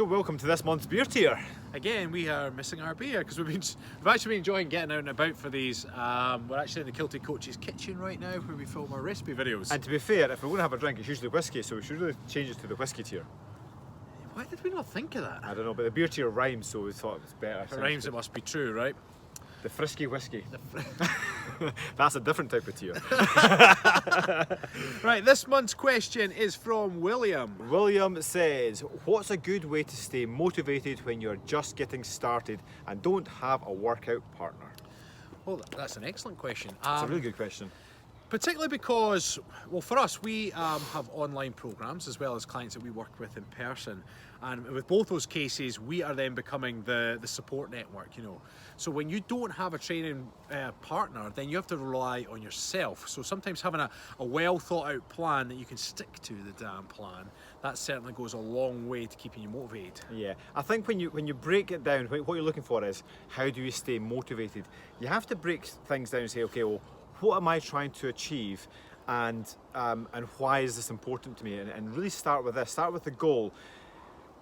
So welcome to this month's beer tier. Again, we are missing our beer because we've actually been enjoying getting out and about for these. We're actually in the Kilted Coach's kitchen right now where we film our recipe videos. And to be fair, if we're going to have a drink, it's usually whiskey, so we should really change it to the whiskey tier. Why did we not think of that? I don't know, but the beer tier rhymes, so we thought it was better. If it rhymes, it must be true, right? The frisky whiskey. That's a different type of tier. Right, this month's question is from William. William says, what's a good way to stay motivated when you're just getting started and don't have a workout partner? Well, that's an excellent question. It's a really good question. Particularly because, well, for us, we have online programs as well as clients that we work with in person. And with both those cases, we are then becoming the support network, you know. So when you don't have a training partner, then you have to rely on yourself. So sometimes having a well thought out plan that you can stick to the damn plan, that certainly goes a long way to keeping you motivated. Yeah, I think when you break it down, what you're looking for is how do you stay motivated? You have to break things down and say, okay, well, what am I trying to achieve, and why is this important to me? And really start with this. Start with the goal.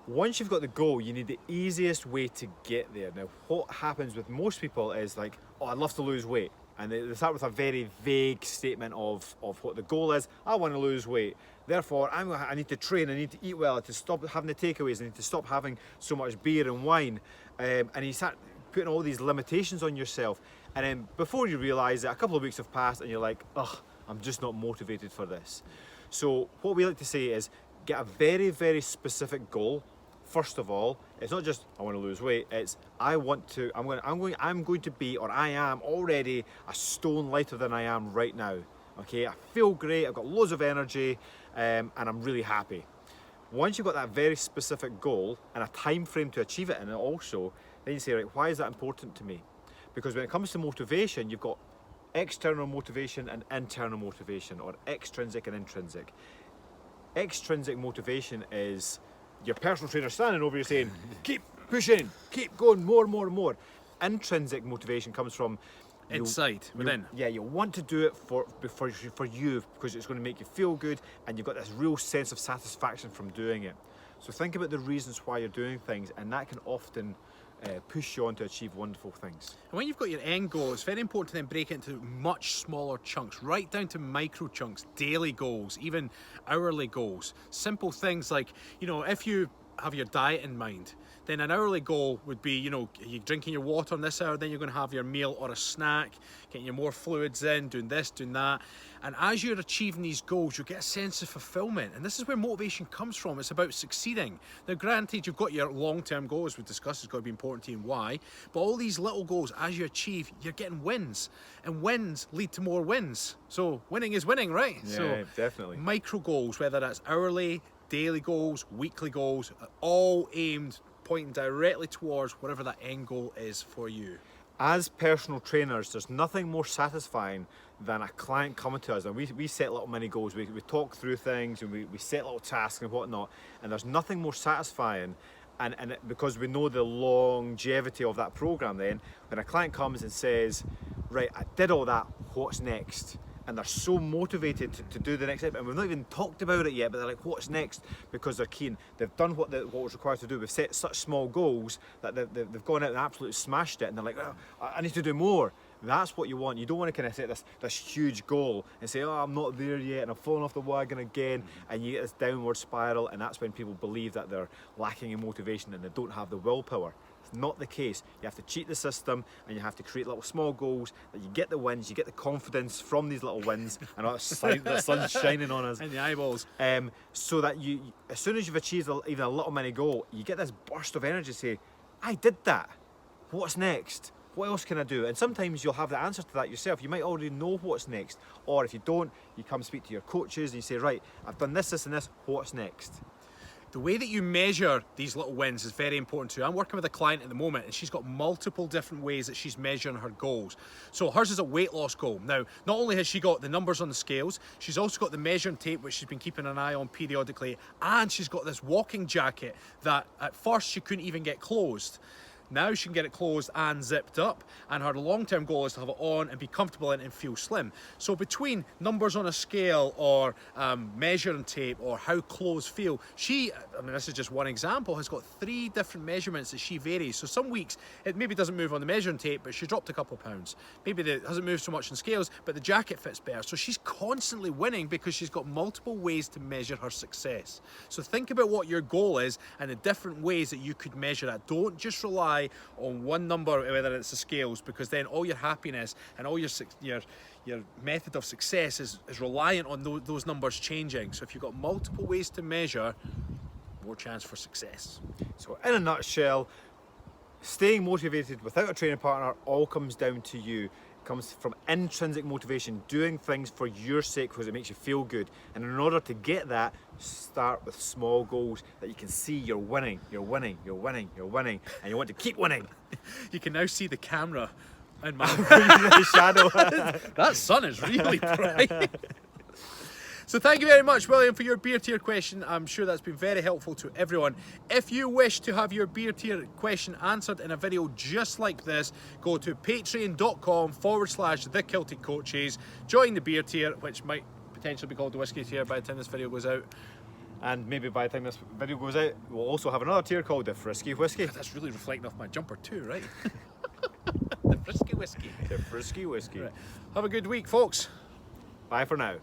Once you've got the goal, you need the easiest way to get there. Now, what happens with most people is like, oh, I'd love to lose weight. And they start with a very vague statement of what the goal is. I want to lose weight. Therefore, I need to train, I need to eat well, I need to stop having the takeaways, I need to stop having so much beer and wine. And you start putting all these limitations on yourself. And then before you realise it, a couple of weeks have passed and you're like, ugh, I'm just not motivated for this. So what we like to say is get a very, very specific goal. First of all, it's not just I want to lose weight, it's I'm going to be, or I am already a stone lighter than I am right now. Okay, I feel great, I've got loads of energy, and I'm really happy. Once you've got that very specific goal and a time frame to achieve it, and also, then you say, right, why is that important to me? Because when it comes to motivation, you've got external motivation and internal motivation, or extrinsic and intrinsic. Extrinsic motivation is your personal trainer standing over you saying, keep pushing, keep going, more and more and more. Intrinsic motivation comes from Inside, within. Yeah, you want to do it for you because it's going to make you feel good and you've got this real sense of satisfaction from doing it. So think about the reasons why you're doing things, and that can often push you on to achieve wonderful things. And when you've got your end goal, it's very important to then break it into much smaller chunks, right down to micro chunks, daily goals, even hourly goals. Simple things like, you know, if you have your diet in mind, then an hourly goal would be, you know, you're drinking your water in this hour, then you're going to have your meal or a snack, getting your more fluids in, doing this, doing that. And as you're achieving these goals, you'll get a sense of fulfillment. And this is where motivation comes from. It's about succeeding. Now, granted, you've got your long-term goals, we've discussed, it's got to be important to you and why. But all these little goals, as you achieve, you're getting wins. And wins lead to more wins. So winning is winning, right? Yeah, so definitely. Micro goals, whether that's hourly, daily goals, weekly goals, are all aimed pointing directly towards whatever that end goal is for you. As personal trainers, there's nothing more satisfying than a client coming to us, and we set little mini goals, we talk through things, and we set little tasks and whatnot, and there's nothing more satisfying, and because we know the longevity of that program, then when a client comes and says, right, I did all that, what's next? And they're so motivated to do the next step, and we've not even talked about it yet, but they're like, what's next? Because they're keen. They've done what was required to do. We've set such small goals that they've gone out and absolutely smashed it, and they're like, oh, I need to do more. That's what you want. You don't want to kind of set this huge goal and say, oh, I'm not there yet, and I'm falling off the wagon again, and you get this downward spiral, and that's when people believe that they're lacking in motivation and they don't have the willpower. It's not the case. You have to cheat the system, and you have to create little small goals that you get the wins, you get the confidence from these little wins, and the sun's shining on us. And the eyeballs. So that you, as soon as you've achieved even a little mini goal, you get this burst of energy to say, I did that. What's next? What else can I do? And sometimes you'll have the answer to that yourself. You might already know what's next. Or if you don't, you come speak to your coaches and you say, right, I've done this, this, and this, what's next? The way that you measure these little wins is very important too. I'm working with a client at the moment, and she's got multiple different ways that she's measuring her goals. So hers is a weight loss goal. Now, not only has she got the numbers on the scales, she's also got the measuring tape, which she's been keeping an eye on periodically, and she's got this walking jacket that at first she couldn't even get closed. Now she can get it closed and zipped up, and her long-term goal is to have it on and be comfortable in it and feel slim. So between numbers on a scale or measuring tape or how clothes feel, she, I mean, this is just one example, has got 3 different measurements that she varies. So some weeks it maybe doesn't move on the measuring tape, but she dropped a couple of pounds. Maybe it hasn't moved so much in scales, but the jacket fits better. So she's constantly winning because she's got multiple ways to measure her success. So think about what your goal is and the different ways that you could measure that. Don't just rely on one number, whether it's the scales, because then all your happiness and all your method of success is reliant on those numbers changing. So if you've got multiple ways to measure, more chance for success. So in a nutshell, staying motivated without a training partner all comes down to you. It comes from intrinsic motivation, doing things for your sake because it makes you feel good. And in order to get that, start with small goals that you can see you're winning, you're winning, you're winning, you're winning, and you want to keep winning. You can now see the camera in my The shadow. that sun is really bright. So thank you very much, William, for your beer tier question. I'm sure that's been very helpful to everyone. If you wish to have your beer tier question answered in a video just like this, go to patreon.com/thekiltedcoaches, join the beer tier, which might potentially be called the whiskey tier by the time this video goes out. And maybe by the time this video goes out, we'll also have another tier called the Frisky Whiskey. That's really reflecting off my jumper too, right? The Frisky Whiskey. The Frisky Whiskey. Right. Have a good week, folks. Bye for now.